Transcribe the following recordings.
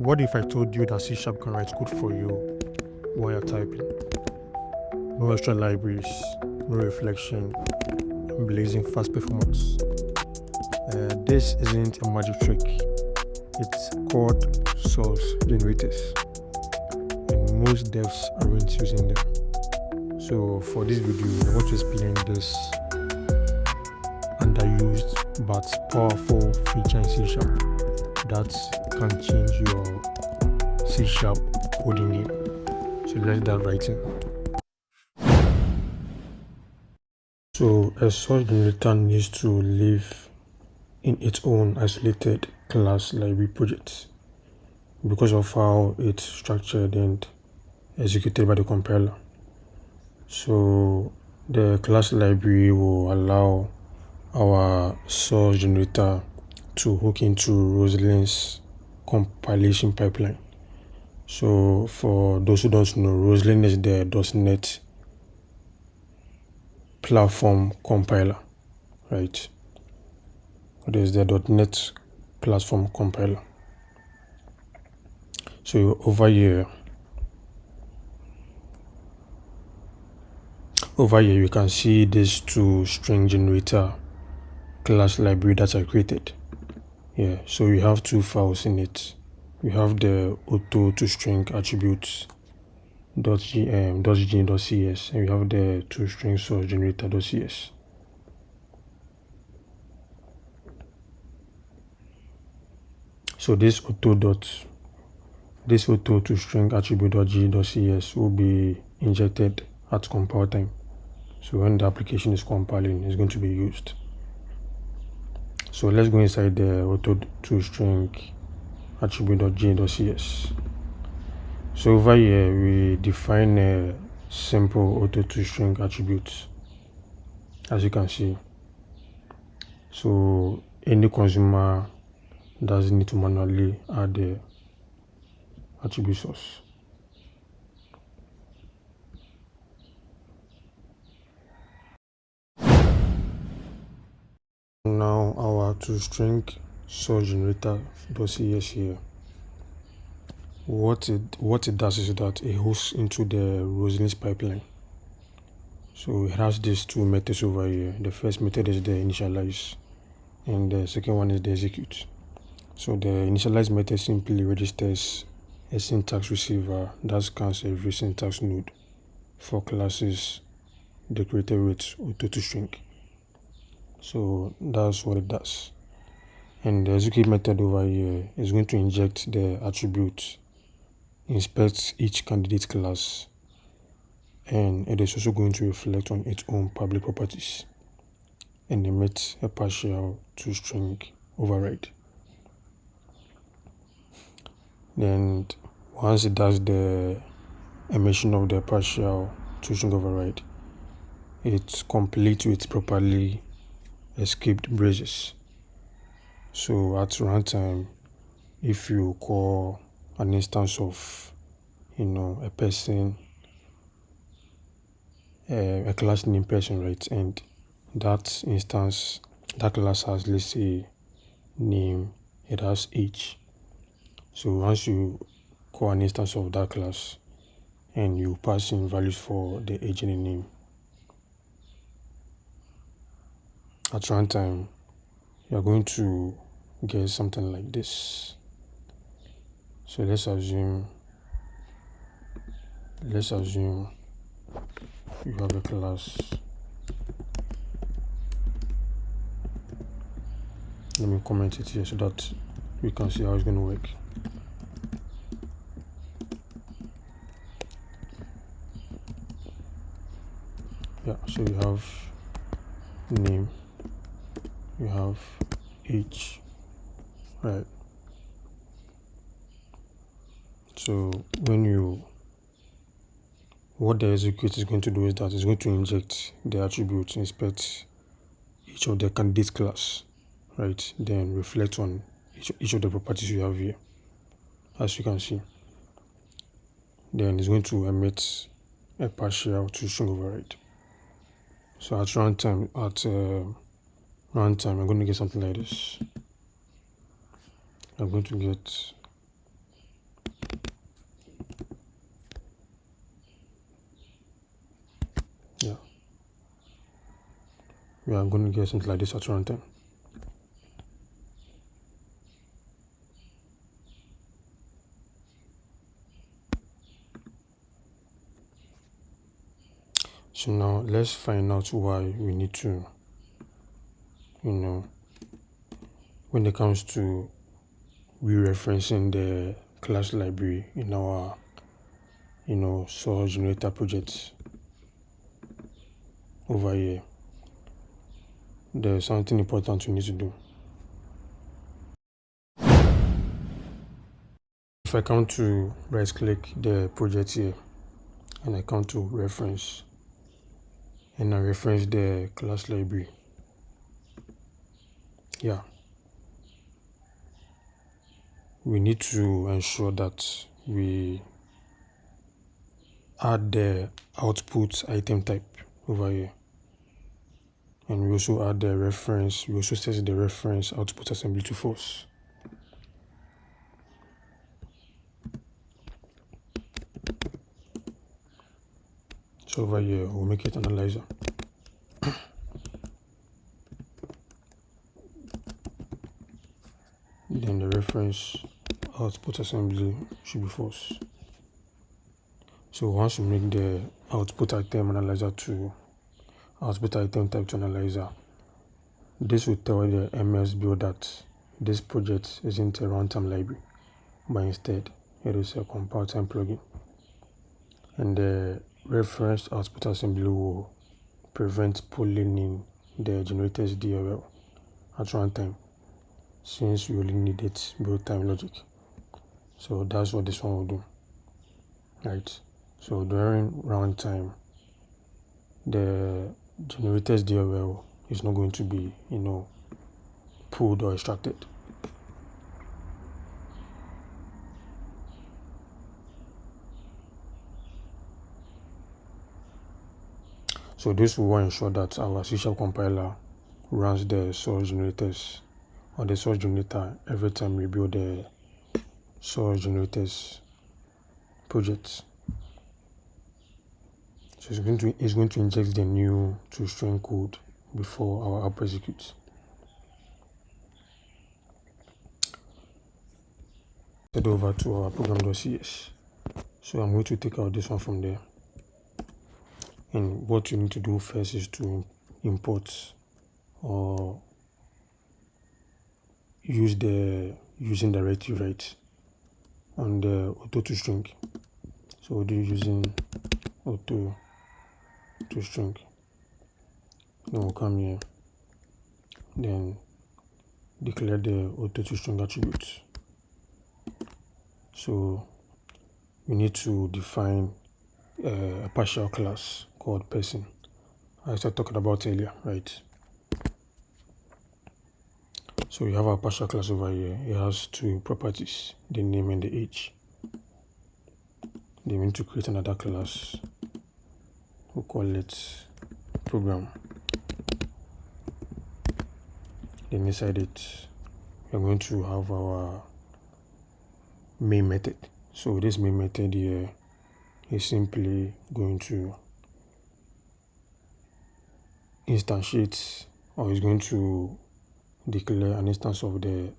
What if I told you that C# can write code for you while you're typing? No extra libraries, no reflection, blazing fast performance. This isn't a magic trick. It's code source generators, and most devs aren't using them. So for this video, I want to explain this underused but powerful feature in C# that can change your C# coding game. So let's dive right in. So a source generator needs to live in its own isolated class library project because of how it's structured and executed by the compiler. So the class library will allow our source generator to hook into Roslyn's compilation pipeline. So for those who don't know, Roslyn is the .NET platform compiler, right? It is the .NET platform compiler. So over here you can see this ToString generator class library that I created. Yeah, so we have two files in it. We have the AutoToString attributes .gin.cs and we have the ToString source generator.cs. So this AutoToString attribute.gin.cs will be injected at compile time. So when the application is compiling, it's going to be used. So let's go inside the AutoToString attribute.gin.cs. So over here we define a simple AutoToString attribute, as you can see. So any consumer doesn't need to manually add the attribute source. Now our ToString source generator.cs here. What it does is that it hooks into the Roslyn's pipeline. So it has these two methods over here. The first method is the initialize, and the second one is the execute. So the initialize method simply registers a syntax receiver that scans every syntax node for classes decorated with AutoToString. So that's what it does. And the execute method over here is going to inject the attribute, inspect each candidate class, and it is also going to reflect on its own public properties and emit a partial ToString override. Then once it does the emission of the partial ToString override, it completes with properly escaped braces. So at runtime, if you call an instance of a person, a class name person, right, and that instance, that class has, let's say, name, it has age. So once you call an instance of that class and you pass in values for the age and the name, at runtime you're going to get something like this. So let's assume you have a class. Let me comment it here so that we can see how it's going to work. Yeah, so you have name, you have age, right? So what the execute is going to do is that it's going to inject the attributes, inspect each of the candidate class, right? Then reflect on each of the properties you have here, as you can see. Then it's going to emit a partial ToString override. So at runtime, I'm going to get something like this. I'm going to get we are going to get something like this at runtime. So now let's find out why we need to, when it comes to re-referencing the class library in our, source generator projects over here, there's something important we need to do. If I come to right click the project here and I come to reference and I reference the class library, we need to ensure that we add the output item type over here, and we also add the reference, we also set the reference output assembly to false. So over here we'll make it analyzer. Then the reference output assembly should be false. So once we make the output item analyzer to output item type to analyzer, this will tell the MS build that this project isn't a runtime library, but instead it is a compile time plugin. And the reference output assembly will prevent pulling in the generator's DLL at runtime, since we only need its build time logic. So that's what this one will do, right? So during runtime, the generator's DLL is not going to be, pulled or extracted. So this will ensure that our C# compiler runs the source generators or the source generator every time we build the source generators project. So it's going to inject the new ToString code before our app executes. Head over to our program.cs. So I'm going to take out this one from there. And what you need to do first is to import or using directory right on the AutoToString. So we'll do using AutoToString. Then we'll come here, then declare the AutoToString attributes. So we need to define a partial class called person, as I talked about earlier, right? So we have our partial class over here. It has two properties, the name and the age. Then we need to create another class. We'll call it program. Then inside it, we're going to have our main method. So this main method here is simply going to instantiate, or is going to declare an instance of the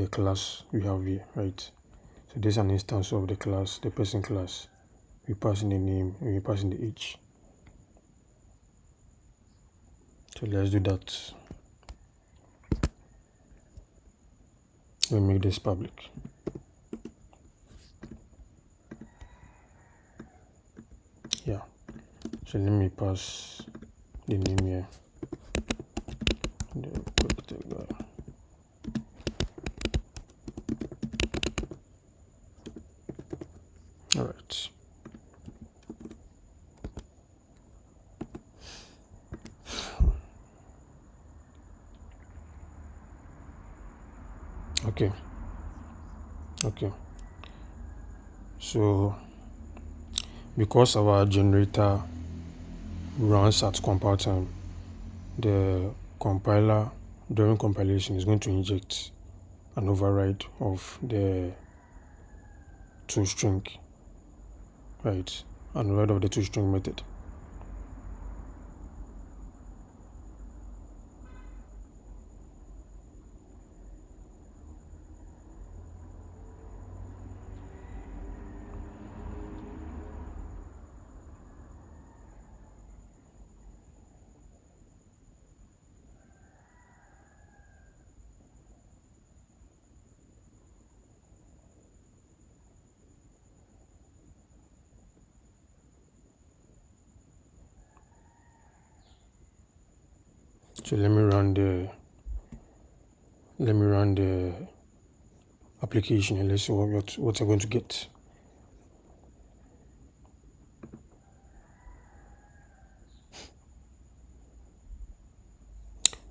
class we have here, right? So this is an instance of the class, the person class. We pass in the name and we pass in the age. So let's do that. We'll make this public. Yeah. So let me pass the name here. The quick tag guy. All right. Okay. So because our generator runs at compile time, the compiler during compilation is going to inject an override of the ToString, right? An override of the ToString method. So let me run the application and let's see what I'm going to get.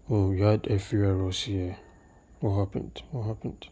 Oh, we had a few errors here. What happened?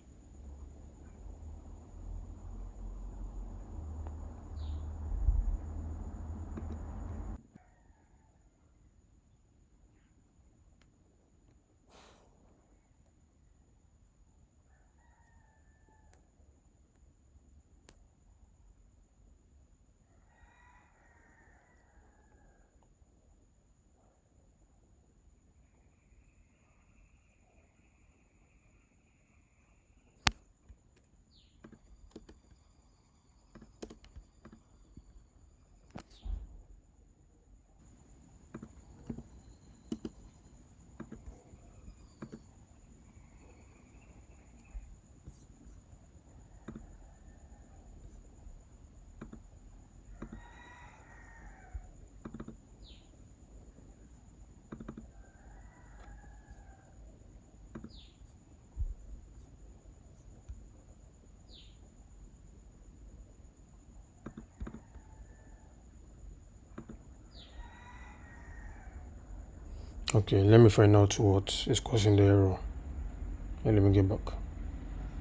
Okay, let me find out what is causing the error and let me get back.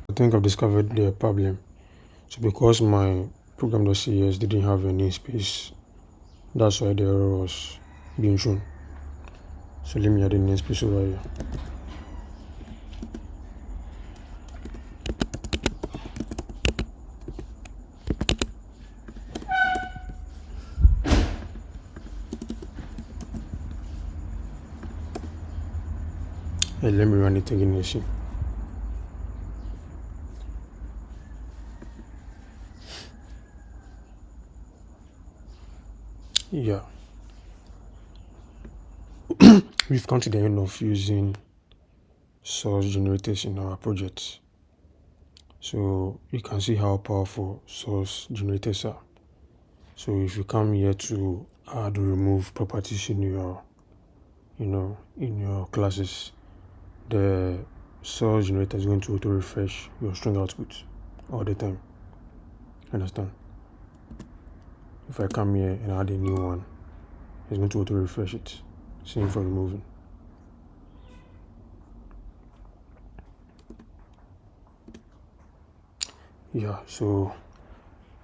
I think I've discovered the problem. So because my program.cs didn't have any space, that's why the error was being shown. So let me add a namespace over here. And let me run it again and see. Yeah. We've come to the end of using source generators in our project. So you can see how powerful source generators are. So if you come here to add or remove properties in your in your classes, the source generator is going to auto refresh your string output all the time. Understand? If I come here and add a new one, it's going to auto refresh it. Same for removing. Yeah, so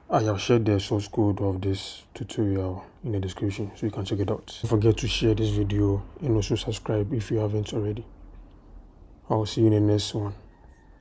I have shared the source code of this tutorial in the description so you can check it out. Don't forget to share this video and also subscribe if you haven't already. I'll see you in the next one.